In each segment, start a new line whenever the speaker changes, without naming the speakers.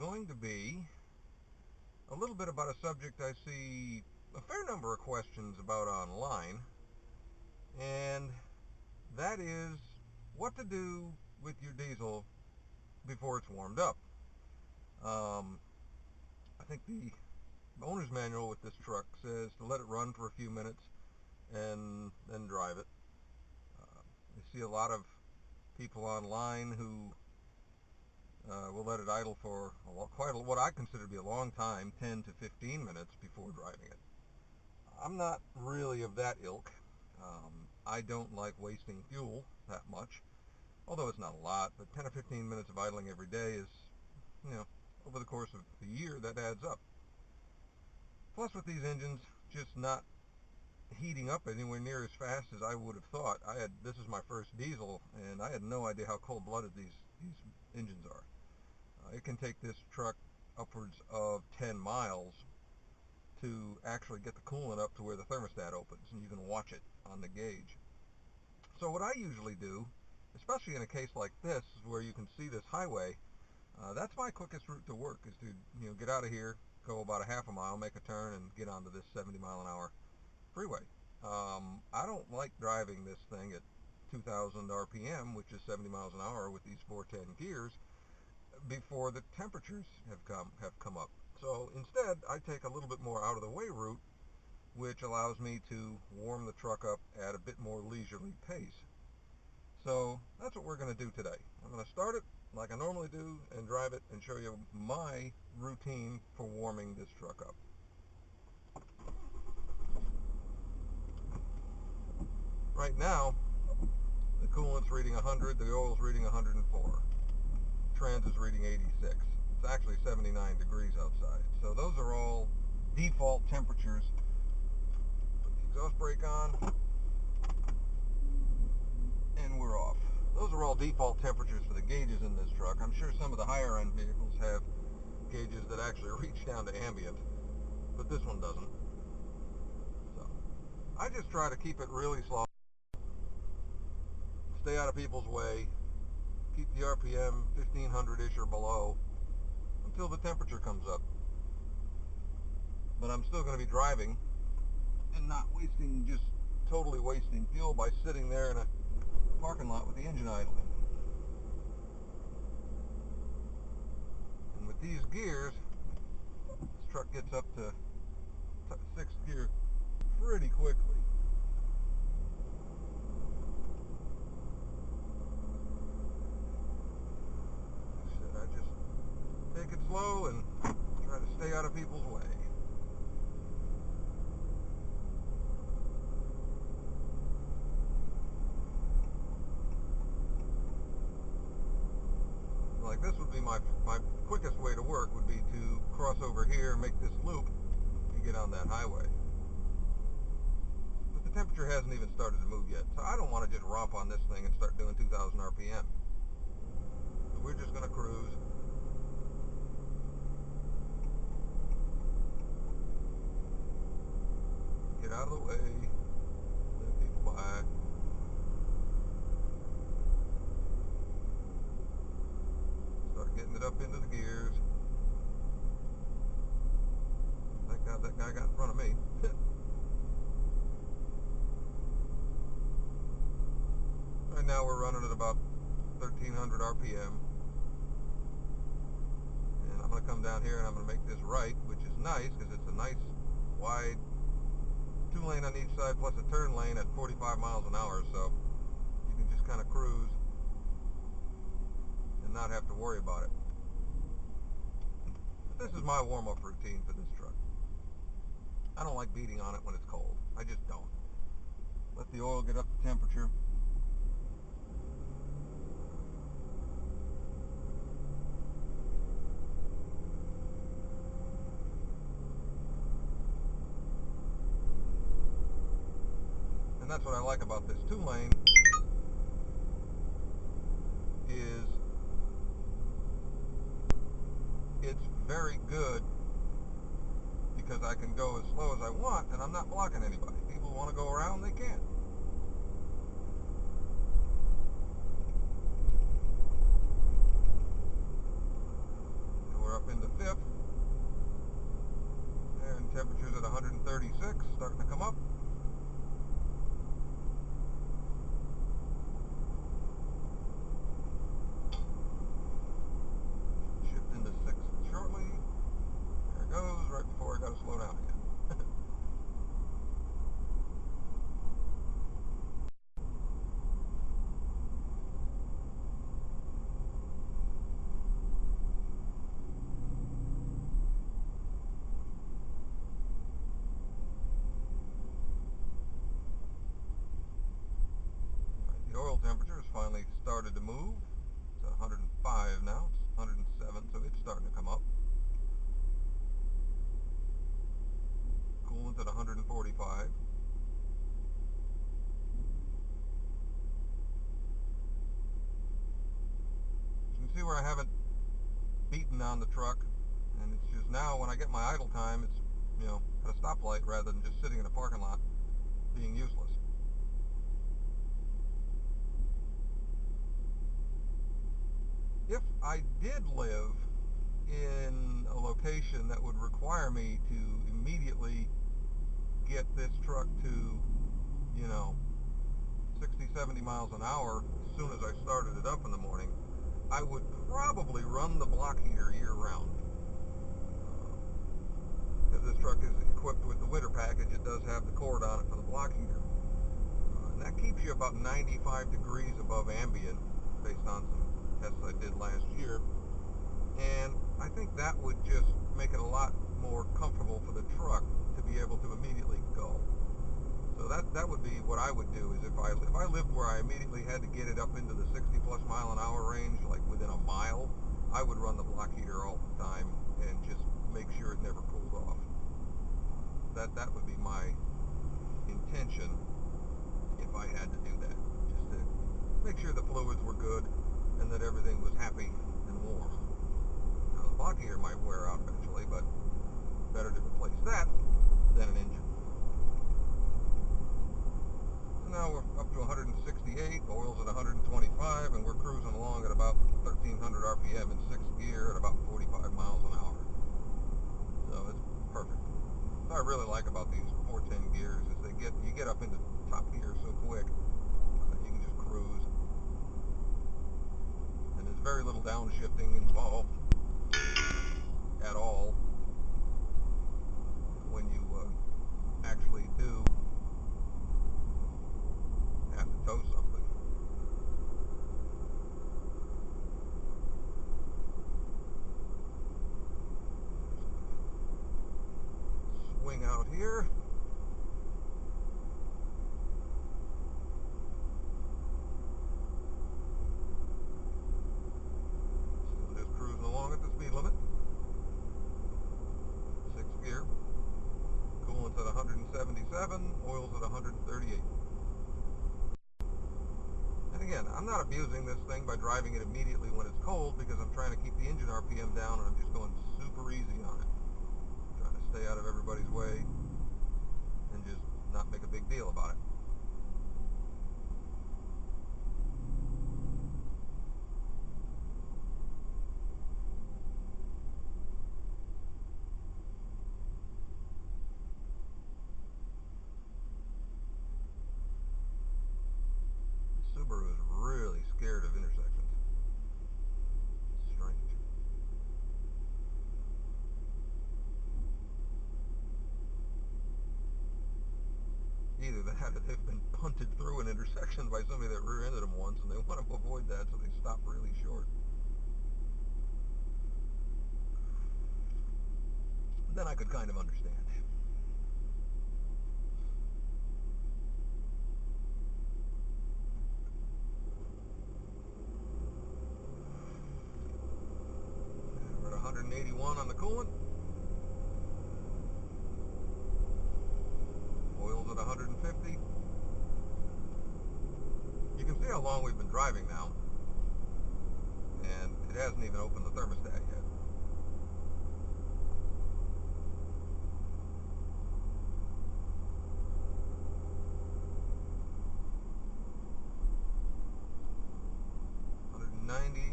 going to be a little bit about a subject I see a fair number of questions about online, and that is what to do with your diesel before it's warmed up. I think the owner's manual with this truck says to let it run for a few minutes and then drive it. I see a lot of people online who will let it idle for what I consider to be a long time, 10 to 15 minutes before driving it. I'm not really of that ilk. I don't like wasting fuel that much, although it's not a lot, but 10 or 15 minutes of idling every day is, over the course of a year, that adds up. Plus, with these engines just not heating up anywhere near as fast as I would have thought. This is my first diesel, and I had no idea how cold-blooded these engines are. It can take this truck upwards of 10 miles to actually get the coolant up to where the thermostat opens, and you can watch it on the gauge. So what I usually do, especially in a case like this where you can see this highway, that's my quickest route to work, is to get out of here, go about a half a mile, make a turn, and get onto this 70 mile an hour freeway. I don't like driving this thing at 2,000 RPM, which is 70 miles an hour with these 410 gears, before the temperatures have come up. So instead, I take a little bit more out of the way route, which allows me to warm the truck up at a bit more leisurely pace. So that's what we're going to do today. I'm going to start it like I normally do and drive it and show you my routine for warming this truck up. Right now, the coolant's reading 100, the oil's reading 104. Trans is reading 86. It's actually 79 degrees outside. So those are all default temperatures. Put the exhaust brake on, and we're off. Those are all default temperatures for the gauges in this truck. I'm sure some of the higher end vehicles have gauges that actually reach down to ambient, but this one doesn't. So I just try to keep it really slow, stay out of people's way, keep the RPM 1500-ish or below until the temperature comes up. But I'm still going to be driving and not totally wasting fuel by sitting there in a parking lot with the engine idling. And with these gears, this truck gets up to 6th gear pretty quickly. I just take it slow and try to stay out of people's way. Like this would be my quickest way to work, would be to cross over here, make this loop, and get on that highway. But the temperature hasn't even started to move yet, so I don't want to just romp on this thing and start doing 2,000 RPM. So we're just going to cruise. Get out of the way, let people by. Start getting it up into the gears. Thank God that guy got in front of me. Right now we're running at about 1,300 RPM. And I'm going to come down here and I'm going to make this right, which is nice because it's a nice wide 2-lane on each side plus a turn lane at 45 miles an hour, so you can just kind of cruise and not have to worry about it. But this is my warm-up routine for this truck. I don't like beating on it when it's cold. I just don't. Let the oil get up to temperature. And that's what I like about this 2-lane, is it's very good because I can go as slow as I want and I'm not blocking anybody. People want to go around, they can. And we're up into 136, starting to come up. Shift into 6 shortly. There it goes, right before I got to slow down again. The oil temperature has finally started to move. It's at 105 now. It's 107, so it's starting to come up. Coolant's at 145. You can see where I haven't beaten on the truck, and it's just now when I get my idle time, it's, you know, at a stoplight rather than just sitting in a parking lot being useless. If I did live in a location that would require me to immediately get this truck to, you know, 60, 70 miles an hour as soon as I started it up in the morning, I would probably run the block heater year-round. Because this truck is equipped with the winter package, it does have the cord on it for the block heater. And that keeps you about 95 degrees above ambient, based on some tests I did last year. And I think that would just make it a lot more comfortable for the truck to be able to immediately go. So that would be what I would do, is if I lived where I immediately had to get it up into the 60+ mile an hour range, like within a mile, I would run the block heater all the time and just make sure it never cooled off. That would be my intention if I had to do that, just to make sure the fluids were good and that everything was happy and warm. Now, the block heater might wear out eventually, but better to replace that than an engine. So now we're up to 168, oil's at 125, and we're cruising along at about 1300 RPM in 6th gear at about 45 miles an hour. So it's perfect. What I really like about these 410 gears is you get up into top gear so quick that you can just cruise. And there's very little downshifting involved at all when you actually do have to tow something. Swing out here. Still just cruising along at the speed limit. 6th gear. Coolant's at 177, oil's at 138. And again, I'm not abusing this thing by driving it immediately when it's cold, because I'm trying to keep the engine RPM down and I'm just going super easy on it. Trying to stay out of everybody's way and just not make a big deal about it. Subaru is really scared of intersections. It's strange. Either that or they've been punted through an intersection by somebody that rear-ended them once and they want to avoid that, so they stop really short. Then I could kind of understand. We're at 181 on the coolant. Oil's at 150. You can see how long we've been driving now, and it hasn't even opened the thermostat yet.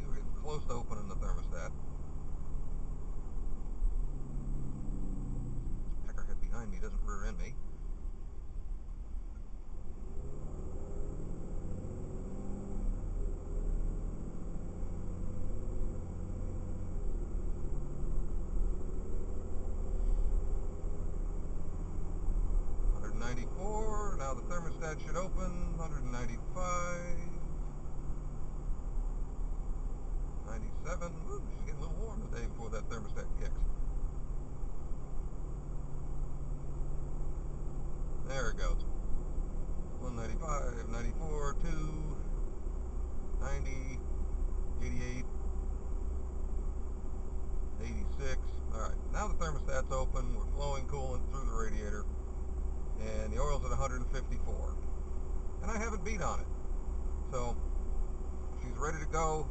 We're getting close to opening the thermostat. Peckerhead behind me doesn't rear end me. radiator, and the oil's at 154, and I haven't beat on it. So she's ready to go.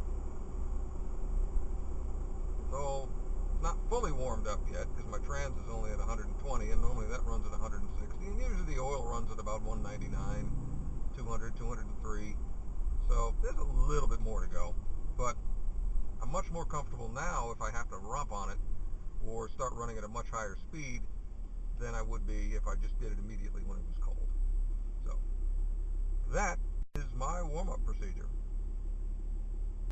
It's not fully warmed up yet because my trans is only at 120, and normally that runs at 160, and usually the oil runs at about 199, 200, 203. So there's a little bit more to go, but I'm much more comfortable now if I have to rump on it or start running at a much higher speed than I would be if I just did it immediately when it was cold. So that is my warm-up procedure.